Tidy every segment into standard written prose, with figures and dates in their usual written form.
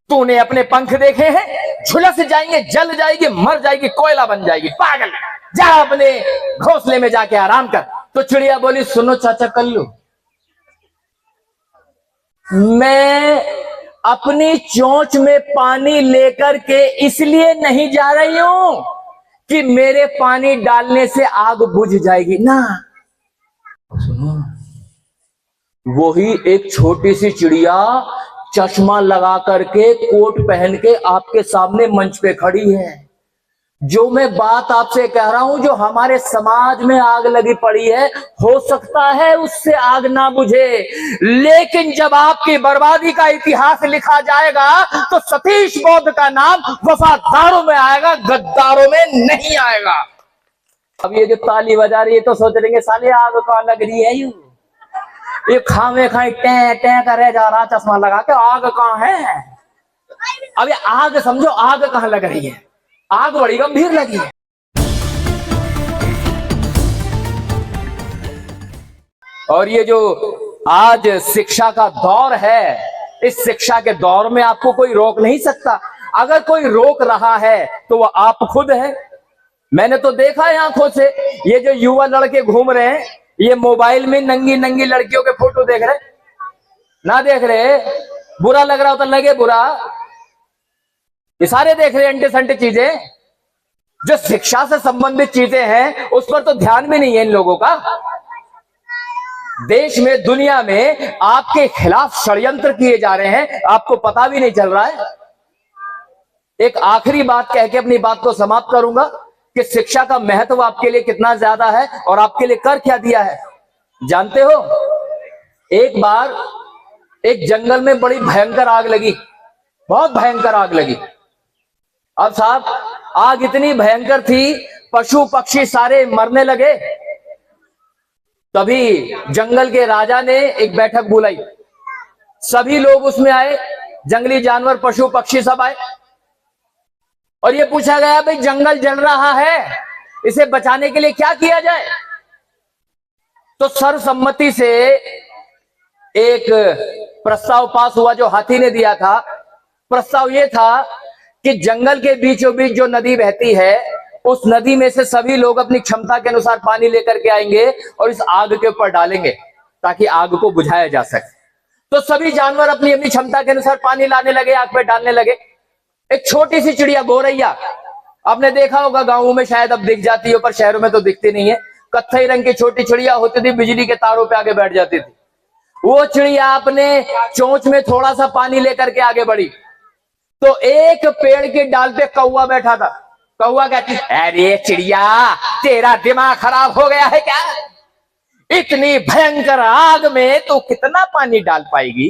तूने अपने पंख देखे हैं? झुलस जाएंगे, जल जाएगी, मर जाएगी, कोयला बन जाएगी। पागल, जा अपने घोंसले में जाके आराम कर। तो चिड़िया बोली, सुनो चाचा कल्लू, मैं अपनी चोंच में पानी लेकर के इसलिए नहीं जा रही हूं कि मेरे पानी डालने से आग बुझ जाएगी ना। सुनो, वही एक छोटी सी चिड़िया चश्मा लगा करके, कोट पहन के आपके सामने मंच पे खड़ी है। जो मैं बात आपसे कह रहा हूं, जो हमारे समाज में आग लगी पड़ी है, हो सकता है उससे आग ना बुझे, लेकिन जब आपकी बर्बादी का इतिहास लिखा जाएगा तो सतीश बौद्ध का नाम वफादारों में आएगा, गद्दारों में नहीं आएगा। अब ये जो ताली बजा रही है तो सोच रहे साले आग कहां लग रही है, ये खामे खाई टे टे करे जा रहा चश्मा लगा के, आग कहां है? अब ये आग समझो, आग कहां लग रही है? आग बड़ी गंभीर लगी है। और ये जो आज शिक्षा का दौर है, इस शिक्षा के दौर में आपको कोई रोक नहीं सकता। अगर कोई रोक रहा है तो वह आप खुद है। मैंने तो देखा है आंखों से, ये जो युवा लड़के घूम रहे हैं, ये मोबाइल में नंगी नंगी लड़कियों के फोटो देख रहे, ना देख रहे बुरा लग रहा हो तो लगे बुरा, ये सारे देख रहे अंटे संटे चीजें। जो शिक्षा से संबंधित चीजें हैं उस पर तो ध्यान भी नहीं है इन लोगों का। देश में, दुनिया में आपके खिलाफ षड्यंत्र किए जा रहे हैं, आपको पता भी नहीं चल रहा है। एक आखिरी बात कह के अपनी बात को समाप्त करूंगा कि शिक्षा का महत्व आपके लिए कितना ज्यादा है और आपके लिए कर क्या दिया है जानते हो? एक बार एक जंगल में बड़ी भयंकर आग लगी, बहुत भयंकर आग लगी। अब साहब, आग इतनी भयंकर थी, पशु पक्षी सारे मरने लगे। तभी जंगल के राजा ने एक बैठक बुलाई, सभी लोग उसमें आए, जंगली जानवर, पशु पक्षी सब आए, और ये पूछा गया, भाई जंगल जल रहा है, इसे बचाने के लिए क्या किया जाए? तो सर्वसम्मति से एक प्रस्ताव पास हुआ जो हाथी ने दिया था। प्रस्ताव यह था कि जंगल के बीचों बीच जो नदी बहती है, उस नदी में से सभी लोग अपनी क्षमता के अनुसार पानी लेकर के आएंगे और इस आग के ऊपर डालेंगे ताकि आग को बुझाया जा सके। तो सभी जानवर अपनी अपनी क्षमता के अनुसार पानी लाने लगे, आग पे डालने लगे। एक छोटी सी चिड़िया गौरैया, आपने देखा होगा गांवों में शायद अब दिख जाती है, पर शहरों में तो दिखती नहीं है। कत्थई रंग की छोटी चिड़िया होती थी, बिजली के तारों पे आगे बैठ जाती थी। वो चिड़िया अपने चोंच में थोड़ा सा पानी लेकर के आगे बढ़ी, तो एक पेड़ की डाल पे कौवा बैठा था। कौवा कहती, अरे चिड़िया, तेरा दिमाग खराब हो गया है क्या? इतनी भयंकर आग में तू कितना पानी डाल पाएगी?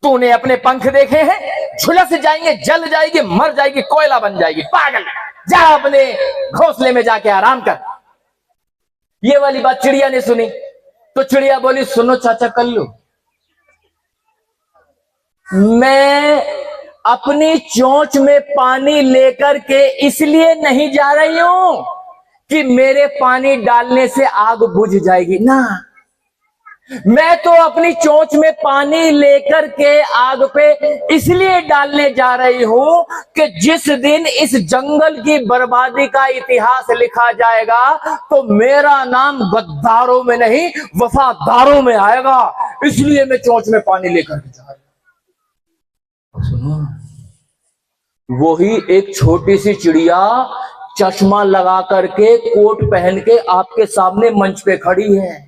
तूने अपने पंख देखे हैं? झुलस जाएंगे, जल जाएगी, मर जाएगी, कोयला बन जाएगी। पागल, जा अपने घोंसले में जाके आराम कर। ये वाली बात चिड़िया ने सुनी तो चिड़िया बोली, सुनो चाचा कल्लू, मैं अपनी चोंच में पानी लेकर के इसलिए नहीं जा रही हूं कि मेरे पानी डालने से आग बुझ जाएगी ना। मैं तो अपनी चोंच में पानी लेकर के आग पे इसलिए डालने जा रही हूं कि जिस दिन इस जंगल की बर्बादी का इतिहास लिखा जाएगा तो मेरा नाम गद्दारों में नहीं, वफादारों में आएगा। इसलिए मैं चोंच में पानी लेकर के जा रही हूं। सुनो, वही एक छोटी सी चिड़िया चश्मा लगा करके, कोट पहन के आपके सामने मंच पे खड़ी है।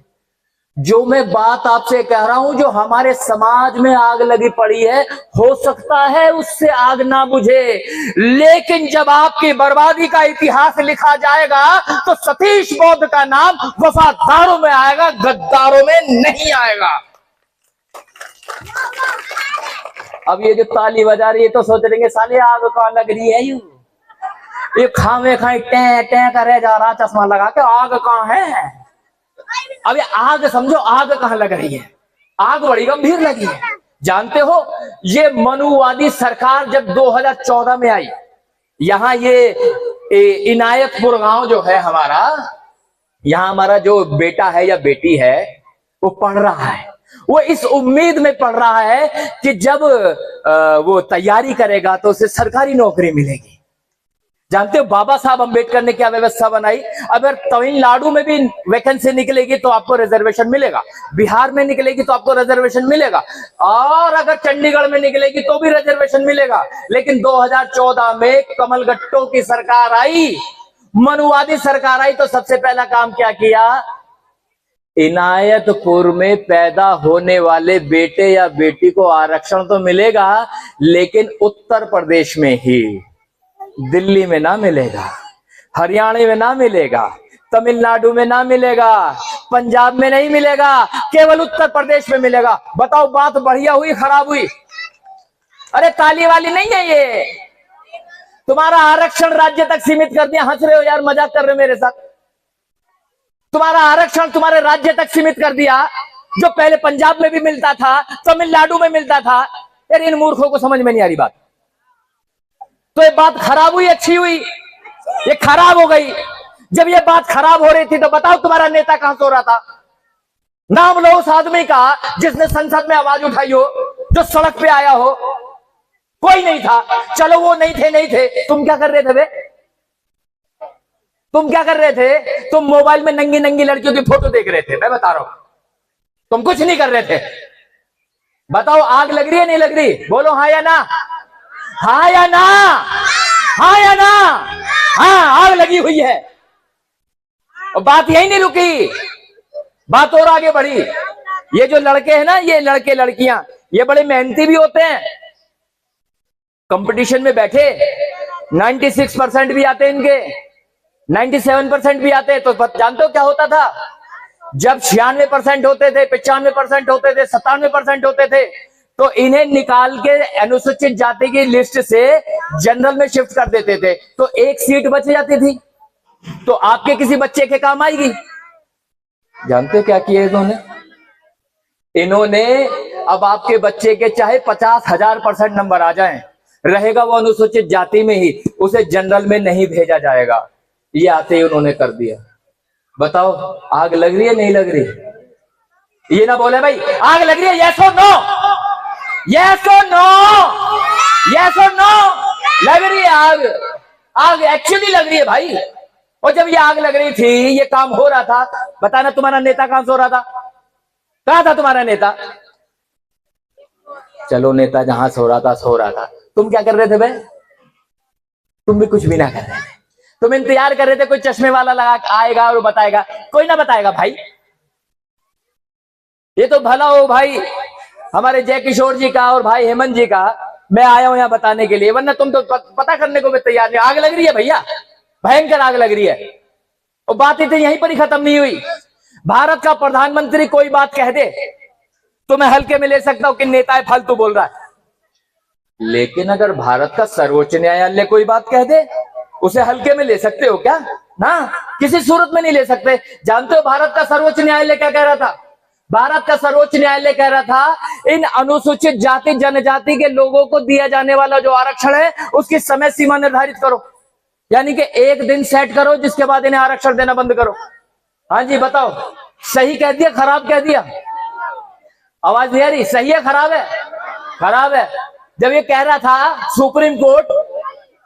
जो मैं बात आपसे कह रहा हूं, जो हमारे समाज में आग लगी पड़ी है, हो सकता है उससे आग ना बुझे, लेकिन जब आपकी बर्बादी का इतिहास लिखा जाएगा तो सतीश बौद्ध का नाम वफादारों में आएगा, गद्दारों में नहीं आएगा। अब ये जो ताली बजा रही है तो सोच रहे साले आग कहां लग रही है, ये खामे खाई टे टे करे जा रहा चश्मा लगा के, आग कहां है? अब ये आग समझो, आग कहां लग रही है? आग बड़ी गंभीर लगी है। जानते हो, ये मनुवादी सरकार जब 2014 में आई, यहां ये इनायतपुर गांव जो है हमारा, यहां हमारा जो बेटा है या बेटी है वो पढ़ रहा है। वो इस उम्मीद में पढ़ रहा है कि जब वो तैयारी करेगा तो उसे सरकारी नौकरी मिलेगी। जानते हो बाबा साहब अंबेडकर ने क्या व्यवस्था बनाई? अगर तमिलनाडु में भी वैकेंसी निकलेगी तो आपको रिजर्वेशन मिलेगा, बिहार में निकलेगी तो आपको रिजर्वेशन मिलेगा, और अगर चंडीगढ़ में निकलेगी तो भी रिजर्वेशन मिलेगा। लेकिन 2014 में कमल गट्टो की सरकार आई, मनुवादी सरकार आई, तो सबसे पहला काम क्या किया? इनायतपुर में पैदा होने वाले बेटे या बेटी को आरक्षण तो मिलेगा, लेकिन उत्तर प्रदेश में ही, दिल्ली में ना मिलेगा, हरियाणा में ना मिलेगा, तमिलनाडु में ना मिलेगा, पंजाब में नहीं मिलेगा, केवल उत्तर प्रदेश में मिलेगा। बताओ बात बढ़िया हुई खराब हुई? अरे ताली वाली नहीं है ये। तुम्हारा आरक्षण राज्य तक सीमित कर दिया। हंस रहे हो यार, मजाक कर रहे हो मेरे साथ? तुम्हारा आरक्षण तुम्हारे राज्य तक सीमित कर दिया, जो पहले पंजाब में भी मिलता था, तमिलनाडु में मिलता था। यार इन मूर्खों को समझ में नहीं आ रही बात। तो ये बात खराब हुई अच्छी हुई? ये खराब हो गई। जब ये बात खराब हो रही थी तो बताओ तुम्हारा नेता कहां सो रहा था? नाम लो उस आदमी का जिसने संसद में आवाज उठाई हो, जो सड़क पे आया हो। कोई नहीं था। चलो वो नहीं थे, तुम क्या कर रहे थे बे? तुम क्या कर रहे थे? तुम मोबाइल में नंगी नंगी लड़कियों की फोटो देख रहे थे। मैं बता रहा हूं, तुम कुछ नहीं कर रहे थे। बताओ आग लग रही है नहीं लग रही? बोलो हाँ या ना, हाँ या ना, हाँ या ना? हाँ, आग लगी हुई है। और बात यही नहीं रुकी, बात और आगे बढ़ी। ये जो लड़के हैं ना, ये लड़के लड़कियां, ये बड़े मेहनती भी होते हैं। कंपटीशन में बैठे 96% भी आते हैं इनके, 97% भी आते हैं। तो जानते हो क्या होता था? जब 96% होते थे, 95% होते थे, 97% होते थे, तो इन्हें निकाल के अनुसूचित जाति की लिस्ट से जनरल में शिफ्ट कर देते थे, तो एक सीट बच जाती थी, तो आपके किसी बच्चे के काम आएगी। जानते हो क्या किया इन्होंने? अब आपके बच्चे के चाहे 50,000% नंबर आ जाएं, रहेगा वो अनुसूचित जाति में ही, उसे जनरल में नहीं भेजा जाएगा। ये आते ही उन्होंने कर दिया। बताओ आग लग रही है नहीं लग रही? ये ना बोले भाई आग लग रही है, यस और नो, यस और नो, यस और नो। लग रही है आग, आग एक्चुअली लग रही है भाई। और जब ये आग लग रही थी, ये काम हो रहा था, बताना तुम्हारा नेता कहां सो रहा था? कहां था तुम्हारा नेता? चलो नेता जहां सो रहा था, तुम क्या कर रहे थे भाई? तुम भी कुछ भी ना कर रहे थे, तुम इंतजार कर रहे थे कोई चश्मे वाला लगा आएगा और बताएगा। कोई ना बताएगा भाई। ये तो भला हो भाई हमारे जय किशोर जी का और भाई हेमंत जी का, मैं आया हूं यहां बताने के लिए, वरना तुम तो पता करने को भी तैयार नहीं। आग लग रही है भैया, भयंकर आग लग रही है। और बात इतनी यहीं पर ही खत्म नहीं हुई। भारत का प्रधानमंत्री कोई बात कह दे तो मैं हल्के में ले सकता हूं कि नेता फालतू बोल रहा है, लेकिन अगर भारत का सर्वोच्च न्यायालय कोई बात कह दे, उसे हल्के में ले सकते हो क्या? ना, किसी सूरत में नहीं ले सकते। जानते हो भारत का सर्वोच्च न्यायालय क्या कह रहा था? भारत का सर्वोच्च न्यायालय कह रहा था इन अनुसूचित जाति जनजाति के लोगों को दिया जाने वाला जो आरक्षण है उसकी समय सीमा निर्धारित करो, यानी कि एक दिन सेट करो जिसके बाद इन्हें आरक्षण देना बंद करो। हाँ जी बताओ, सही कह दिया खराब कह दिया? आवाज नहीं आ रही? सही है खराब है? खराब है। जब ये कह रहा था सुप्रीम कोर्ट,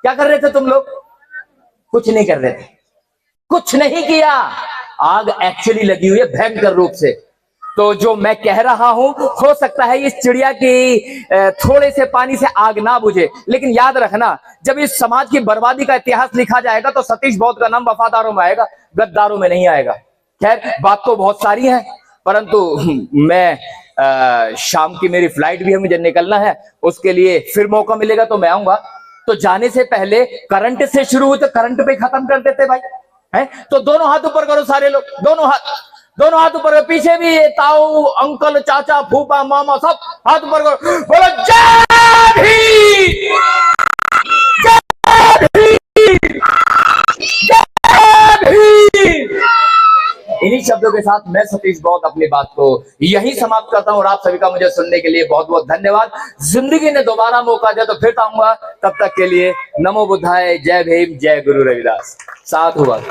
क्या कर रहे थे तुम लोग? कुछ नहीं कर रहे थे, कुछ नहीं किया। आग एक्चुअली लगी हुई है भयंकर रूप से। तो जो मैं कह रहा हूं, हो सकता है इस चिड़िया की थोड़े से पानी से आग ना बुझे, लेकिन याद रखना जब इस समाज की बर्बादी का इतिहास लिखा जाएगा तो सतीश बौद्ध का नाम वफादारों में आएगा, गद्दारों में नहीं आएगा। खैर बात तो बहुत सारी है, परंतु मैं शाम की मेरी फ्लाइट भी है, मुझे निकलना है, उसके लिए फिर मौका मिलेगा तो मैं आऊंगा। तो जाने से पहले करंट से शुरू हुई तो करंट पे खत्म कर देते भाई, है? तो दोनों हाथ ऊपर करो सारे लोग, दोनों हाथ ऊपर करो। पीछे भी ताऊ अंकल चाचा फूफा मामा सब हाथ ऊपर करो, बोलो जय भीम, जय भीम, जय भीम। इन्हीं शब्दों के साथ मैं सतीश बौद्ध अपनी बात को यहीं समाप्त करता हूं और आप सभी का मुझे सुनने के लिए बहुत बहुत धन्यवाद। जिंदगी ने दोबारा मौका दिया तो फिर आऊंगा, तब तक के लिए नमो बुद्धाय, जय भीम, जय गुरु रविदास। साधुवाद।